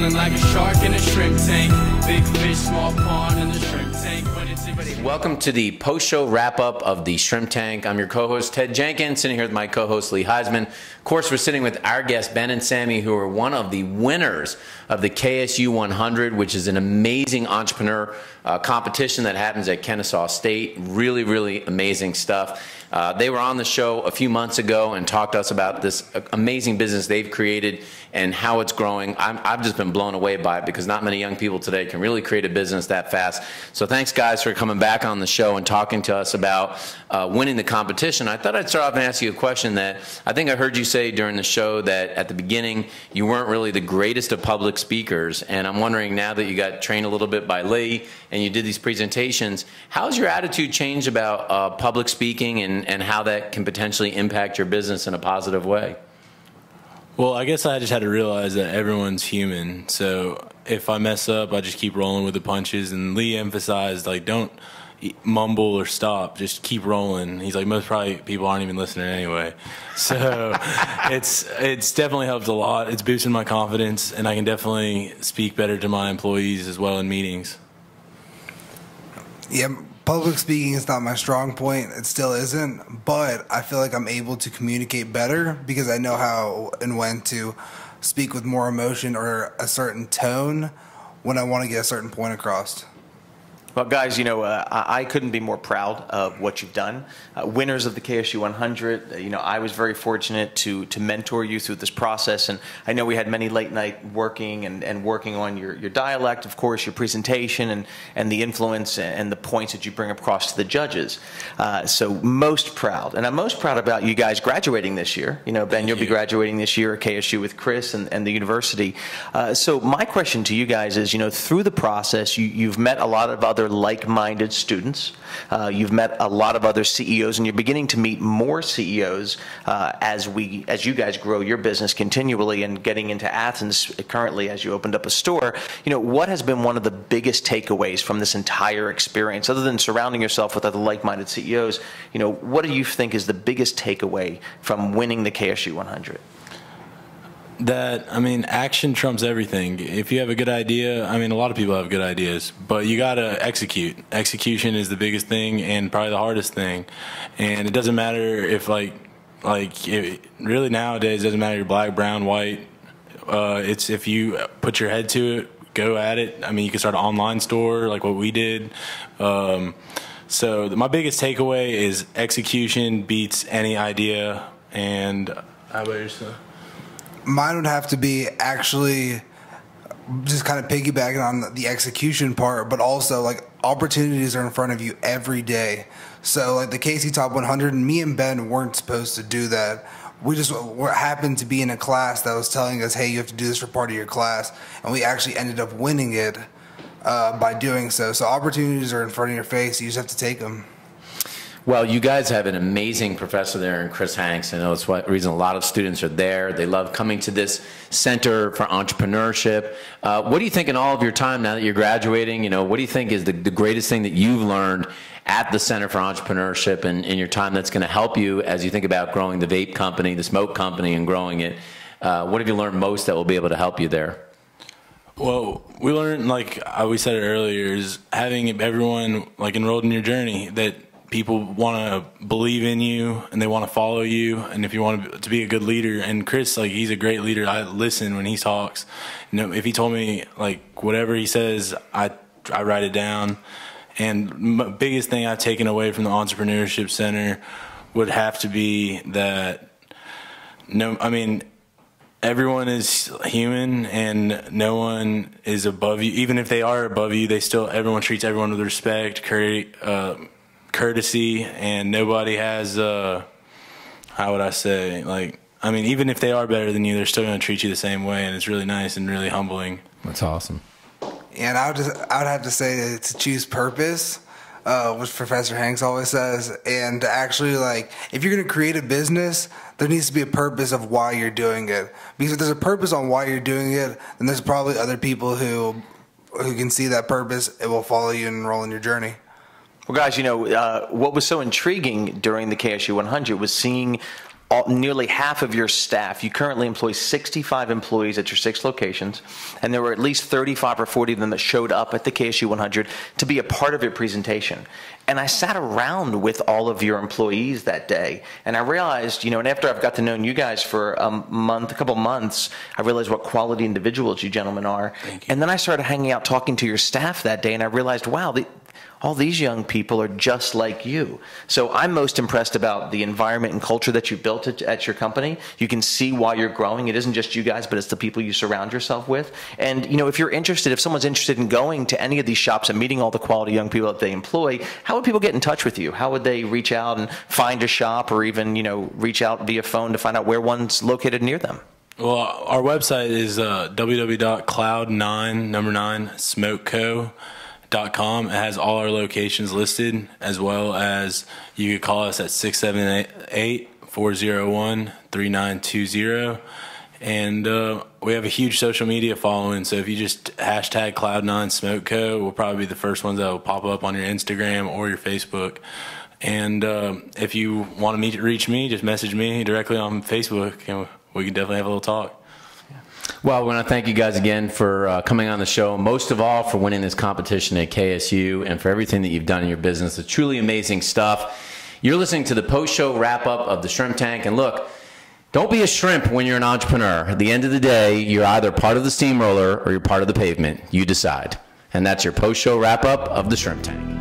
Smiling like a shark in a shrimp tank. Big fish, small pond in the shrimp tank. When it's Welcome to the post-show wrap-up of the Shrimp Tank. I'm your co-host, Ted Jenkins, sitting here with my co-host, Lee Heisman. Of course, we're sitting with our guests, Ben and Sammy, who are one of the winners of the KSU 100, which is an amazing entrepreneur competition that happens at Kennesaw State. Really, really amazing stuff. They were on the show a few months ago and talked to us about this amazing business they've created and how it's growing. I've just been blown away by it because not many young people today can really create a business that fast. So thanks, guys, for coming back on the show and talking to us about winning the competition. I thought I'd start off and ask you a question that I think I heard you say during the show, that at the beginning you weren't really the greatest of public speakers. And I'm wondering, now that you got trained a little bit by Lee and you did these presentations, how's your attitude changed about public speaking and how that can potentially impact your business in a positive way? Well, I guess I just had to realize that everyone's human. So if I mess up, I just keep rolling with the punches. And Lee emphasized, like, don't mumble or stop, just keep rolling. He's like, most probably people aren't even listening anyway. So it's definitely helped a lot. It's boosted my confidence, and I can definitely speak better to my employees as well in meetings. Yeah, public speaking is not my strong point. It still isn't, but I feel like I'm able to communicate better because I know how and when to speak with more emotion or a certain tone when I want to get a certain point across. Well, guys, you know, I couldn't be more proud of what you've done. Winners of the KSU 100, you know, I was very fortunate to mentor you through this process, and I know we had many late night working and working on your dialect, of course, your presentation, and the influence and the points that you bring across to the judges. So most proud. And I'm most proud about you guys graduating this year. You know, Ben, you'll be graduating this year at KSU with Chris and the university. So my question to you guys is, you know, through the process, you've met a lot of other like-minded students. You've met a lot of other CEOs, and you're beginning to meet more CEOs as you guys grow your business continually and getting into Athens currently as you opened up a store. You know, what has been one of the biggest takeaways from this entire experience, other than surrounding yourself with other like-minded CEOs? You know, what do you think is the biggest takeaway from winning the KSU 100? That, I mean, action trumps everything. If you have a good idea, I mean, a lot of people have good ideas, but you got to execute. Execution is the biggest thing and probably the hardest thing. And it doesn't matter if, really nowadays, it doesn't matter if you're black, brown, white. It's if you put your head to it, go at it. I mean, you can start an online store like what we did. So my biggest takeaway is execution beats any idea. And how about yourself? Mine would have to be actually just kind of piggybacking on the execution part, but also like opportunities are in front of you every day. So like the KC Top 100, me and Ben weren't supposed to do that. We just happened to be in a class that was telling us, hey, you have to do this for part of your class. And we actually ended up winning it by doing so. So opportunities are in front of your face. You just have to take them. Well, you guys have an amazing professor there in Chris Hanks. I know it's the reason a lot of students are there. They love coming to this Center for Entrepreneurship. What do you think in all of your time now that you're graduating? You know, what do you think is the greatest thing that you've learned at the Center for Entrepreneurship and in your time that's going to help you as you think about growing the vape company, the smoke company, and growing it? What have you learned most that will be able to help you there? Well, we learned, like we said it earlier, is having everyone like enrolled in your journey, that people want to believe in you and they want to follow you, and if you want to be a good leader. And Chris, like, he's a great leader. I listen when he talks. You know, if he told me like whatever he says, I write it down. And the biggest thing I've taken away from the Entrepreneurship Center would have to be that everyone is human and no one is above you. Even if they are above you, everyone treats everyone with respect, courtesy, and nobody has how would I say, even if they are better than you, they're still going to treat you the same way, and it's really nice and really humbling. That's awesome. And I would have to say to choose purpose, which Professor Hanks always says, and actually, if you're going to create a business, there needs to be a purpose of why you're doing it. Because if there's a purpose on why you're doing it, then there's probably other people who can see that purpose and will follow you and enroll in your journey. Well, guys, what was so intriguing during the KSU 100 was seeing nearly half of your staff. You currently employ 65 employees at your 6 locations, and there were at least 35 or 40 of them that showed up at the KSU 100 to be a part of your presentation. And I sat around with all of your employees that day, and I realized, and after I've got to know you guys for a couple months, I realized what quality individuals you gentlemen are. Thank you. And then I started hanging out talking to your staff that day, and I realized, wow, all these young people are just like you. So I'm most impressed about the environment and culture that you built at your company. You can see why you're growing. It isn't just you guys, but it's the people you surround yourself with. And if someone's interested in going to any of these shops and meeting all the quality young people that they employ, how would people get in touch with you? How would they reach out and find a shop, or even reach out via phone to find out where one's located near them? Well, our website is www.cloud9smokec.com. It has all our locations listed, as well as you could call us at 678-401-3920. And we have a huge social media following, so if you just hashtag Cloud9SmokeCo, we'll probably be the first ones that will pop up on your Instagram or your Facebook. And if you want to reach me, just message me directly on Facebook, and we can definitely have a little talk. Well, I want to thank you guys again for coming on the show, most of all for winning this competition at KSU and for everything that you've done in your business. It's truly amazing stuff. You're listening to the post-show wrap-up of the Shrimp Tank. And look, don't be a shrimp when you're an entrepreneur. At the end of the day, you're either part of the steamroller or you're part of the pavement. You decide. And that's your post-show wrap-up of the Shrimp Tank.